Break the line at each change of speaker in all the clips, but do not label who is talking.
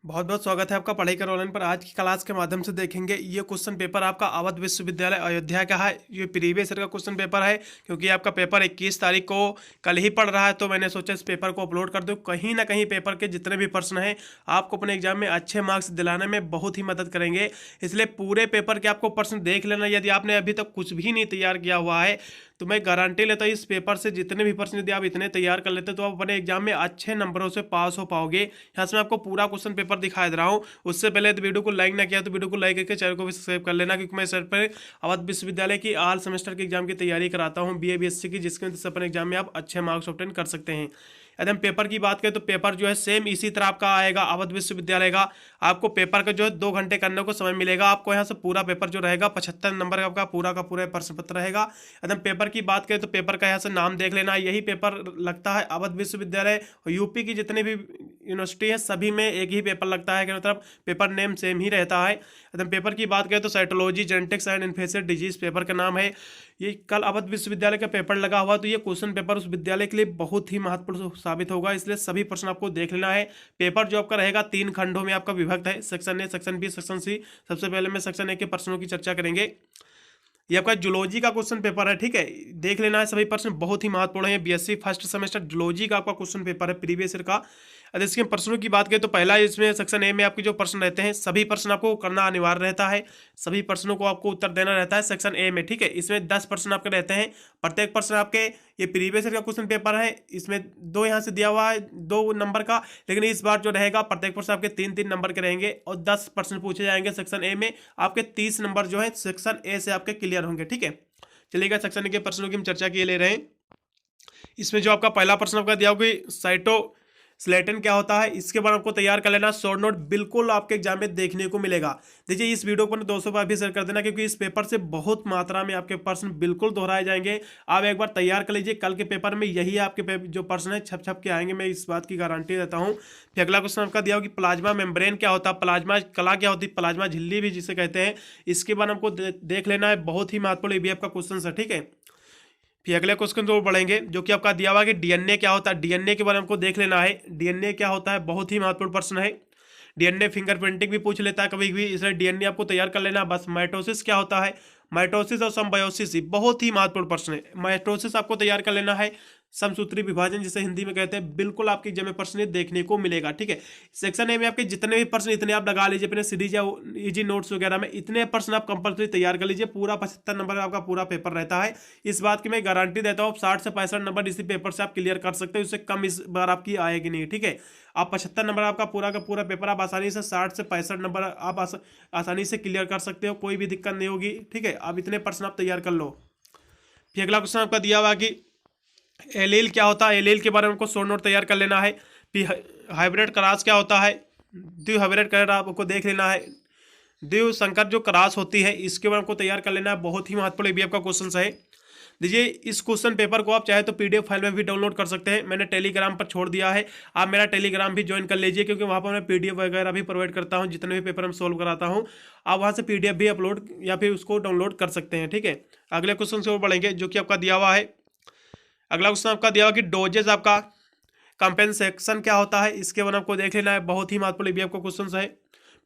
बहुत बहुत स्वागत है आपका पढ़ाई कर ऑनलाइन पर। आज की क्लास के माध्यम से देखेंगे ये क्वेश्चन पेपर आपका अवध विश्वविद्यालय अयोध्या का है। ये प्रीवियस ईयर का क्वेश्चन पेपर है क्योंकि आपका पेपर 21 तारीख को कल ही पढ़ रहा है, तो मैंने सोचा इस पेपर को अपलोड कर दूं। कहीं ना कहीं पेपर के जितने भी प्रश्न हैं आपको अपने एग्जाम में अच्छे मार्क्स दिलाने में बहुत ही मदद करेंगे, इसलिए पूरे पेपर के आपको प्रश्न देख लेना। यदि आपने अभी तक कुछ भी नहीं तैयार किया हुआ है तो मैं गारंटी लेता हूँ इस पेपर से जितने भी प्रश्न यदि आप इतने तैयार कर लेते तो आप अपने एग्जाम में अच्छे नंबरों से पास हो पाओगे। यहाँ से मैं आपको पूरा क्वेश्चन पेपर दिखा दे रहा हूँ। उससे पहले यदि वीडियो को लाइक ना किया तो वीडियो को लाइक करके चैनल को भी सब्सक्राइब कर लेना, क्योंकि मैं सर पर अवध विश्वविद्यालय की ऑल सेमेस्टर के एग्जाम की तैयारी कराता हूँ, बीए बीएससी की, जिसके वजह से अपने एग्जाम में आप अच्छे मार्क्स ऑब्टेन कर सकते हैं। यदि हम पेपर की बात करें तो पेपर जो है सेम इसी तरह आपका आएगा अवध विश्वविद्यालय का। आपको पेपर का जो है 2 घंटे करने को समय मिलेगा। आपको यहाँ से पूरा पेपर जो रहेगा 75 नंबर का आपका पूरा का पूरा प्रश्न पत्र रहेगा। यदि हम पेपर की बात करें तो पेपर का यहाँ से नाम देख लेना, यही पेपर लगता है अवध विश्वविद्यालय। और यूपी की जितनी भी यूनिवर्सिटी है सभी में एक ही पेपर लगता है, कि मतलब पेपर नेम सेम ही रहता है। यदि हम पेपर की बात करें तो cytology genetics and infectious disease paper का नाम है। ये कल अवध विश्वविद्यालय का पेपर लगा हुआ, तो ये क्वेश्चन पेपर उस विद्यालय के लिए बहुत ही महत्वपूर्ण साबित होगा, इसलिए सभी प्रश्न आपको देख लेना है। पेपर जो आपका रहेगा 3 खंडों में आपका विभक्त है, section A, section B, section C. सबसे पहले मैं सेक्शन ए के प्रश्नों की चर्चा करेंगे। ये आपका जूलॉजी का क्वेश्चन पेपर है, ठीक है, देख लेना है। सभी प्रश्न बहुत ही महत्वपूर्ण है। बीएससी फर्स्ट सेमेस्टर जूलॉजी का आपका क्वेश्चन पेपर है प्रीवियस ईयर का। अगर इसके प्रश्नों की बात करें तो पहला इसमें सेक्शन ए में आपके जो प्रश्न रहते हैं सभी प्रश्न आपको करना अनिवार्य रहता है, सभी प्रश्नों को आपको उत्तर देना रहता है सेक्शन ए में, ठीक है। इसमें 10 प्रश्न आपके रहते हैं, प्रत्येक प्रश्न आपके, ये प्रीवियस ईयर का क्वेश्चन पेपर है, इसमें 2 यहाँ से दिया हुआ है 2 नंबर का, लेकिन इस बार जो रहेगा प्रत्येक प्रश्न आपके 3-3 नंबर के रहेंगे और 10 प्रश्न पूछे जाएंगे सेक्शन ए में। आपके 30 नंबर जो है सेक्शन ए से आपके क्लियर होंगे, ठीक है। चलिएगा सेक्शन ए के प्रश्नों की हम चर्चा किए ले रहे हैं। इसमें जो आपका पहला प्रश्न आपका दिया होगा साइटो स्लेटन क्या होता है, इसके बाद आपको तैयार कर लेना। शॉर्ट नोट बिल्कुल आपके एग्जाम में देखने को मिलेगा। देखिए इस वीडियो को 200 बार भी शेयर कर देना, क्योंकि इस पेपर से बहुत मात्रा में आपके प्रश्न बिल्कुल दोहराए जाएंगे। आप एक बार तैयार कर लीजिए, कल के पेपर में यही आपके जो प्रश्न है छप छप के आएंगे, मैं इस बात की गारंटी देता हूँ। फिर अगला क्वेश्चन आपका दिया होगा कि प्लाज्मा मेम्ब्रेन क्या होता है, प्लाज्मा कला क्या होती है, प्लाज्मा झिल्ली भी जिसे कहते हैं, इसके बाद हमको देख लेना है। बहुत ही महत्वपूर्ण ये भी आपका क्वेश्चन है, ठीक है। फिर अगले क्वेश्चन तो बढ़ेंगे जो कि आपका दिया हुआ है कि डीएनए क्या होता है, डीएनए के बारे में हमको देख लेना है। डीएनए क्या होता है, बहुत ही महत्वपूर्ण प्रश्न है। डीएनए फिंगरप्रिंटिंग भी पूछ लेता है कभी कभी, इसलिए डीएनए आपको तैयार कर लेना। बस माइटोसिस क्या होता है, माइटोसिस और सिम्बायोसिस बहुत ही महत्वपूर्ण प्रश्न है। माइटोसिस आपको तैयार कर लेना है, समसूत्री विभाजन जिसे हिंदी में कहते हैं, बिल्कुल आपके एग्जाम में प्रश्न देखने को मिलेगा, ठीक है। सेक्शन ए में आपके जितने भी प्रश्न इतने आप लगा लीजिए अपने सीरीज या इजी नोट्स वगैरह में, इतने प्रश्न आप कंपल्सरी तैयार कर लीजिए। पूरा 75 नंबर का आपका पूरा पेपर रहता है। इस बात की मैं गारंटी देता हूँ 60 से 65 नंबर इसी पेपर से आप क्लियर कर सकते हो, उससे कम इस बार आपकी आएगी नहीं, ठीक है। आप 75 नंबर आपका पूरा का पूरा पेपर आप आसानी से 60 से 65 नंबर आप आसानी से क्लियर कर सकते हो, कोई भी दिक्कत नहीं होगी, ठीक है। आप इतने प्रश्न आप तैयार कर लो। फिर अगला क्वेश्चन आपका दिया हुआ कि एलील क्या होता है, एलील के बारे में हमको शॉर्ट नोट तैयार कर लेना है। फिर हाइब्रिड क्रॉस क्या होता है, द्वि हाइब्रिड क्रॉस आपको देख लेना है। द्वि संकर जो क्रॉस होती है इसके बारे में आपको तैयार कर लेना है, बहुत ही महत्वपूर्ण भी आपका क्वेश्चन है। देखिए इस क्वेश्चन पेपर को आप चाहे तो पीडीएफ फाइल में भी डाउनलोड कर सकते हैं, मैंने टेलीग्राम पर छोड़ दिया है। आप मेरा टेलीग्राम भी ज्वाइन कर लीजिए, क्योंकि वहाँ पर मैं पीडीएफ वगैरह भी प्रोवाइड करता हूँ, जितने भी पेपर मैं सोल्व कराता हूँ आप वहाँ से पीडीएफ भी अपलोड या फिर उसको डाउनलोड कर सकते हैं, ठीक है। अगले क्वेश्चन से वो बढ़ेंगे जो कि आपका दिया हुआ है। अगला क्वेश्चन आपका दिया हुआ कि डोजेज आपका कंपेंसेशन क्या होता है, इसके बारे में आपको देख लेना है, बहुत ही महत्वपूर्ण भी आपका क्वेश्चन है।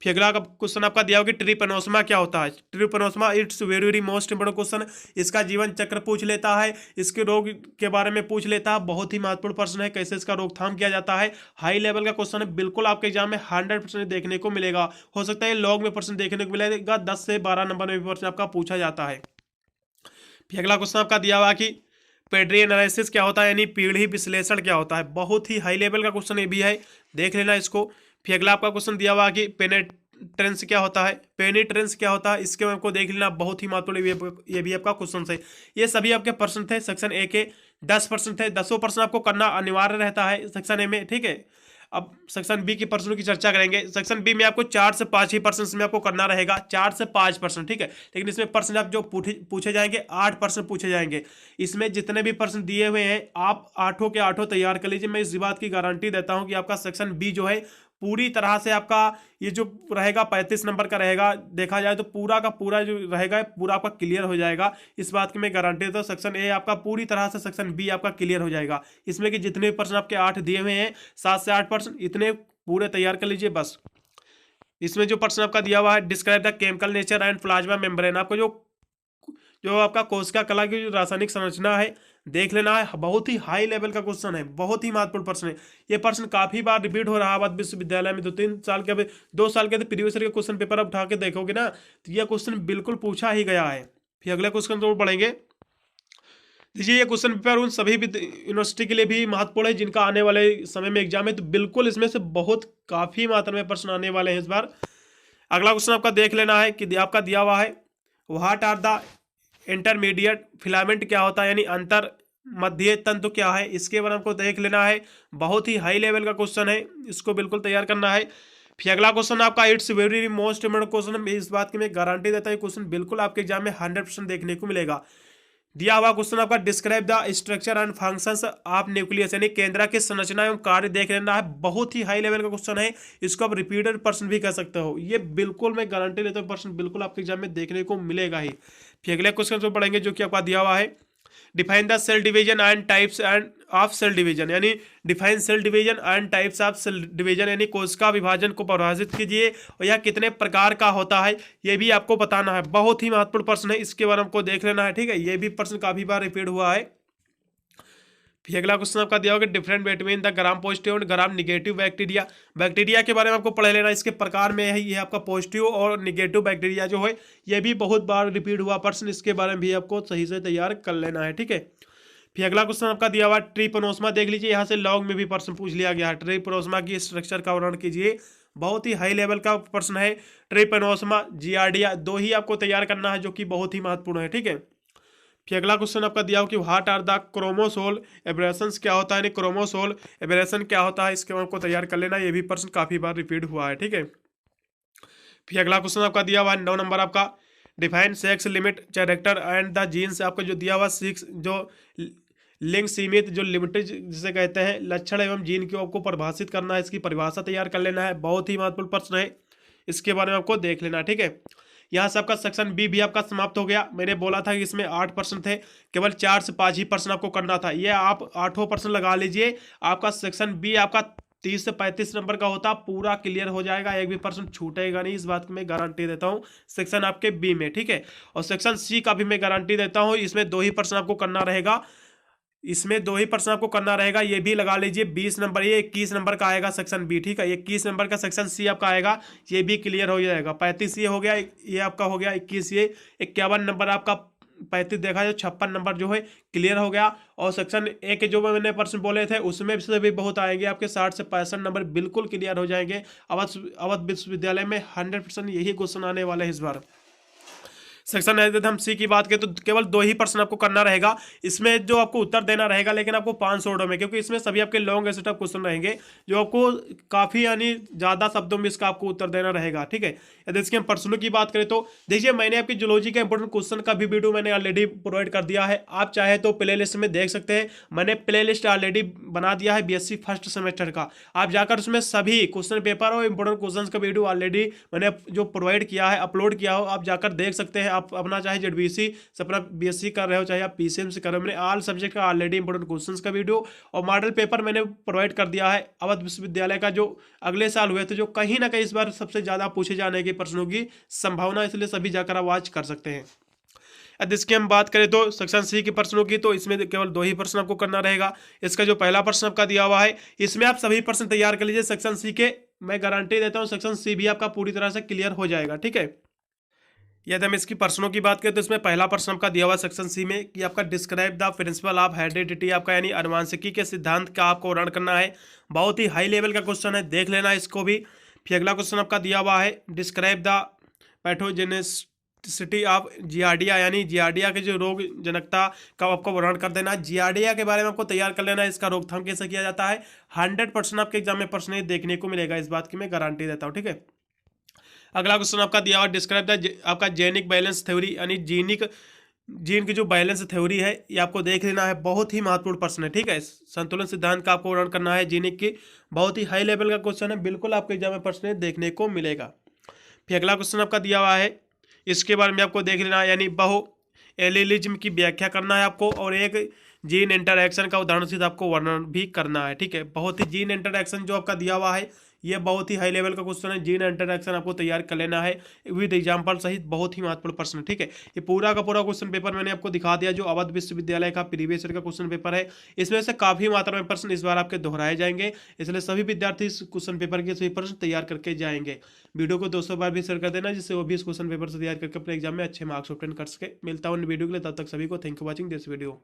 फिर अगला क्वेश्चन आपका दिया होगा कि ट्रिपनोसमा क्या होता है, trypanosoma it's very very most important question. इसका जीवन चक्र पूछ लेता है, इसके रोग के बारे में पूछ लेता है, बहुत ही महत्वपूर्ण प्रश्न है, कैसे इसका रोकथाम किया जाता है। हाई लेवल का क्वेश्चन है, बिल्कुल आपके एग्जाम में 100% देखने को मिलेगा। हो सकता है लॉग में प्रश्न देखने को मिलेगा, 10 से 12 नंबर में भी प्रश्न आपका पूछा जाता है। फिर अगला क्वेश्चन आपका दिया हुआ कि पेड्री एनालिसिस क्या होता है, यानी पीढ़ी विश्लेषण क्या होता है, बहुत ही हाई लेवल का क्वेश्चन ये भी है, देख लेना इसको। फिर अगला आपका क्वेश्चन दिया हुआ कि पेनेट्रेंस क्या होता है, पेनिट्रेंस क्या होता है, इसके में आपको देख लेना, बहुत ही महत्वपूर्ण ये भी आपका क्वेश्चन है। ये सभी आपके प्रश्न थे सेक्शन ए के, 10 प्रश्न थे, 10 प्रश्न आपको करना अनिवार्य रहता है सेक्शन ए में, ठीक है। अब सेक्शन बी के प्रश्नों की चर्चा करेंगे। सेक्शन बी में आपको 4 से 5 ही प्रश्न में आपको करना रहेगा, 4 से 5 प्रश्न, ठीक है। लेकिन इसमें प्रश्न आप जो पूछे जाएंगे 8 प्रश्न पूछे जाएंगे। इसमें जितने भी प्रश्न दिए हुए हैं आप 8 के 8 तैयार कर लीजिए। मैं इस बात की गारंटी देता हूं कि आपका सेक्शन बी जो है पूरी तरह से आपका ये जो रहेगा 35 नंबर का रहेगा, देखा जाए तो पूरा का पूरा जो रहेगा पूरा आपका क्लियर हो जाएगा। इस बात की मैं गारंटी देता हूँ, सेक्शन ए आपका पूरी तरह से सेक्शन बी आपका क्लियर हो जाएगा। इसमें कि जितने भी प्रश्न आपके 8 दिए हुए हैं 7 से 8 प्रश्न इतने पूरे तैयार कर लीजिए बस। इसमें जो प्रश्न आपका दिया हुआ है, describe the chemical nature and plasma membrane, आपको जो जो आपका कोशिका कला की जो रासायनिक संरचना है देख लेना है। बहुत ही हाई लेवल का क्वेश्चन है, बहुत ही महत्वपूर्ण प्रश्न है। ये प्रश्न काफी बार रिपीट हो रहा है अवध विश्वविद्यालय में, 2-3 साल के, अभी 2 साल के प्रीवियस ईयर के क्वेश्चन पेपर आप उठा के देखोगे ना, तो यह क्वेश्चन बिल्कुल पूछा ही गया है। फिर अगले क्वेश्चन तो पढ़ेंगे। देखिए, ये क्वेश्चन पेपर उन सभी यूनिवर्सिटी के लिए भी महत्वपूर्ण है जिनका आने वाले समय में एग्जाम है, तो बिल्कुल इसमें से बहुत काफी मात्रा में प्रश्न आने वाले हैं इस बार। अगला क्वेश्चन आपका देख लेना है कि आपका दिया हुआ है, what are the intermediate filament, क्या होता है यानी अंतर मध्य तंतु क्या है, इसके बारे में आपको देख लेना है। बहुत ही हाई लेवल का क्वेश्चन है, इसको बिल्कुल तैयार करना है। फिर अगला क्वेश्चन आपका, it's very most important question, इस बात की मैं गारंटी देता हूँ क्वेश्चन बिल्कुल आपके एग्जाम में 100% देखने को मिलेगा। दिया हुआ क्वेश्चन आपका, describe the structure and functions of nucleus, यानी केंद्र की संरचना एवं कार्य देख लेना है। बहुत ही हाई लेवल का क्वेश्चन है, इसको आप रिपीटेड प्रश्न भी कर सकते हो। ये बिल्कुल मैं गारंटी लेता हूँ प्रश्न बिल्कुल आपके एग्जाम में देखने को मिलेगा ही। फिर अगले क्वेश्चन को पढ़ेंगे जो कि आपका दिया हुआ है, define the cell division and types and of cell division, यानी define cell division and types of cell division, यानी कोशिका विभाजन को परिभाषित कीजिए और यह कितने प्रकार का होता है ये भी आपको बताना है। बहुत ही महत्वपूर्ण प्रश्न है, इसके बारे में आपको देख लेना है, ठीक है। ये भी प्रश्न काफी बार रिपीट हुआ है। फिर अगला क्वेश्चन आपका दिया होगा, different between the gram positive और ग्राम निगेटिव बैक्टीरिया, बैक्टीरिया के बारे में आपको पढ़ लेना। इसके प्रकार में है ये आपका पॉजिटिव और निगेटिव बैक्टीरिया जो है, ये भी बहुत बार रिपीट हुआ प्रश्न, इसके बारे में भी आपको सही से तैयार कर लेना है, ठीक है। फिर अगला क्वेश्चन आपका दिया हुआ, ट्रिपनोसमा देख लीजिए, यहाँ से लॉन्ग में भी प्रश्न पूछ लिया गया है। ट्रिपनोसमा की स्ट्रक्चर का वर्णन कीजिए, बहुत ही हाई लेवल का प्रश्न है। ट्रिपनोसमा, जियार्डिया, दो ही आपको तैयार करना है जो कि बहुत ही महत्वपूर्ण है, ठीक है। फिर अगला क्वेश्चन आपका दिया हो कि व्हाट आर द क्रोमोसोल एब्रेशंस, क्या होता है, यानी क्रोमोसोल एब्रेशन क्या होता है, इसके आपको तैयार कर लेना। ये भी प्रश्न काफी बार रिपीट हुआ है, ठीक है। फिर अगला क्वेश्चन आपका दिया हुआ है 9 नंबर आपका, define sex limit character and the genes, आपको जो दिया हुआ 6 जो लिंग सीमित जो लिमिटेड जिसे कहते हैं लक्षण एवं जीन को आपको परिभाषित करना है, इसकी परिभाषा तैयार कर लेना है। बहुत ही महत्वपूर्ण प्रश्न है, इसके बारे में आपको देख लेना है, ठीक है। यहाँ से आपका सेक्शन बी भी आपका समाप्त हो गया। मैंने बोला था कि इसमें 8 प्रश्न थे, केवल 4 से 5 ही प्रश्न आपको करना था। ये आप 8 प्रश्न लगा लीजिए, आपका सेक्शन बी आपका 30 से 35 नंबर का होता, पूरा क्लियर हो जाएगा, एक भी प्रश्न छूटेगा नहीं, इस बात की मैं गारंटी देता हूँ सेक्शन आपके बी में, ठीक है। और सेक्शन सी का भी मैं गारंटी देता हूँ, इसमें 2 ही प्रश्न आपको करना रहेगा, इसमें 2 ही प्रश्न आपको करना रहेगा। ये भी लगा लीजिए 20 नंबर, ये 21 नंबर का आएगा सेक्शन बी, ठीक है। 21 नंबर का सेक्शन सी आपका आएगा, ये भी क्लियर हो जाएगा। 35 ये हो गया, ये आपका हो गया 21, ये 51 नंबर आपका 35 देखा जाए, 56 नंबर जो है क्लियर हो गया। और सेक्शन ए के जो मैंने प्रश्न बोले थे उसमें से भी बहुत आएंगे, आपके 60 से 65 नंबर बिल्कुल क्लियर हो जाएंगे। अवध विश्वविद्यालय में 100% यही क्वेश्चन आने वाले हैं इस बार। सेक्शन हम सी की बात करें तो केवल 2 ही प्रश्न आपको करना रहेगा, इसमें जो आपको उत्तर देना रहेगा, लेकिन आपको 500 वर्डों में, क्योंकि इसमें सभी आपके लॉन्ग सेट ऑफ क्वेश्चन रहेंगे जो आपको काफी यानी ज्यादा शब्दों में इसका आपको उत्तर देना रहेगा, ठीक है। यदि इसके हम प्रश्नों की बात करें तो देखिए, मैंने आपकी जूलॉजी का इंपोर्टेंट क्वेश्चन का भी वीडियो मैंने ऑलरेडी प्रोवाइड कर दिया है, आप चाहे तो प्ले लिस्ट में देख सकते हैं। मैंने प्ले लिस्ट ऑलरेडी बना दिया है बीएससी फर्स्ट सेमेस्टर का, आप जाकर उसमें सभी क्वेश्चन पेपर और इंपोर्टेंट क्वेश्चन का वीडियो ऑलरेडी मैंने जो प्रोवाइड किया है, अपलोड किया हो, आप जाकर देख सकते हैं। आप अपना चाहे जेडबीसी से अपना बीएससी कर रहे हो, चाहे आप पीसीएम से कर रहे हो, मैंने ऑल सब्जेक्ट का ऑलरेडी इंपोर्टेंट क्वेश्चंस का वीडियो और मॉडल पेपर मैंने प्रोवाइड कर दिया है अवध विश्वविद्यालय का, जो अगले साल हुए थे, जो कहीं ना कहीं इस बार सबसे ज्यादा पूछे जाने के प्रश्नों की संभावना, इसलिए सभी जाकर आप वॉच कर सकते हैं। यदि इसकी हम बात करें तो सेक्शन सी के प्रश्नों की, तो इसमें केवल 2 ही प्रश्न आपको करना रहेगा। इसका जो पहला प्रश्न आपका दिया हुआ है, इसमें आप सभी प्रश्न तैयार कर लीजिए सेक्शन सी के, मैं गारंटी देता हूं सेक्शन सी भी आपका पूरी तरह से क्लियर हो जाएगा, ठीक है। यदि हम इसकी प्रश्नों की बात करें तो इसमें पहला प्रश्न आपका दिया हुआ सेक्शन सी में कि आपका describe the principle of heredity, आपका यानी अनुवांशिकी के सिद्धांत का आपको वर्णन करना है। बहुत ही हाई लेवल का क्वेश्चन है, देख लेना इसको भी। फिर अगला क्वेश्चन आपका दिया हुआ है, describe the pathogenicity of giardia, यानी जियार्डिया के जो रोग जनकता का आपको वर्णन कर देना। जियार्डिया के बारे में आपको तैयार कर लेना है, इसका रोकथाम कैसे किया जाता है। 100% आपके एग्जाम में प्रश्न देखने को मिलेगा, इस बात की मैं गारंटी देता हूँ, ठीक है। अगला क्वेश्चन आपका दिया हुआ, डिस्क्राइब द आपका जेनिक बैलेंस थ्योरी, यानी जीन की जो बैलेंस थ्योरी है, ये आपको देख लेना है। बहुत ही महत्वपूर्ण प्रश्न है, ठीक है। संतुलन सिद्धांत का आपको वर्णन करना है जीनिक की, बहुत ही हाई लेवल का क्वेश्चन है, बिल्कुल आपके एग्जाम में प्रश्न देखने को मिलेगा। फिर अगला क्वेश्चन आपका दिया हुआ है, इसके बारे में आपको देख लेना है, यानी बहु एलिलिज्म की व्याख्या करना है आपको, और एक जीन इंटरैक्शन का उदाहरण से आपको वर्णन भी करना है, ठीक है। बहुत ही जीन इंटरैक्शन जो आपका दिया हुआ है, ये बहुत ही हाई लेवल का क्वेश्चन है। जीन इंटरेक्शन आपको तैयार कर लेना है विद एग्जाम्पल सहित, बहुत ही महत्वपूर्ण प्रश्न। ठीक है, ये पूरा का पूरा क्वेश्चन पेपर मैंने आपको दिखा दिया, जो अवध विश्वविद्यालय का प्रीवियस ईयर का क्वेश्चन पेपर है। इसमें से काफी मात्रा में प्रश्न इस बार आपके दोहराए जाएंगे, इसलिए सभी विद्यार्थी इस क्वेश्चन पेपर के सभी प्रश्न तैयार करके जाएंगे। वीडियो को 200 बार भी शेयर कर देना, जिससे वो भी इस क्वेश्चन पेपर से तैयार करके अपने एग्जाम में अच्छे मार्क्स ऑब्टेन कर सके। मिलता हूँ वीडियो के लिए, तब तक सभी को thank you watching this video.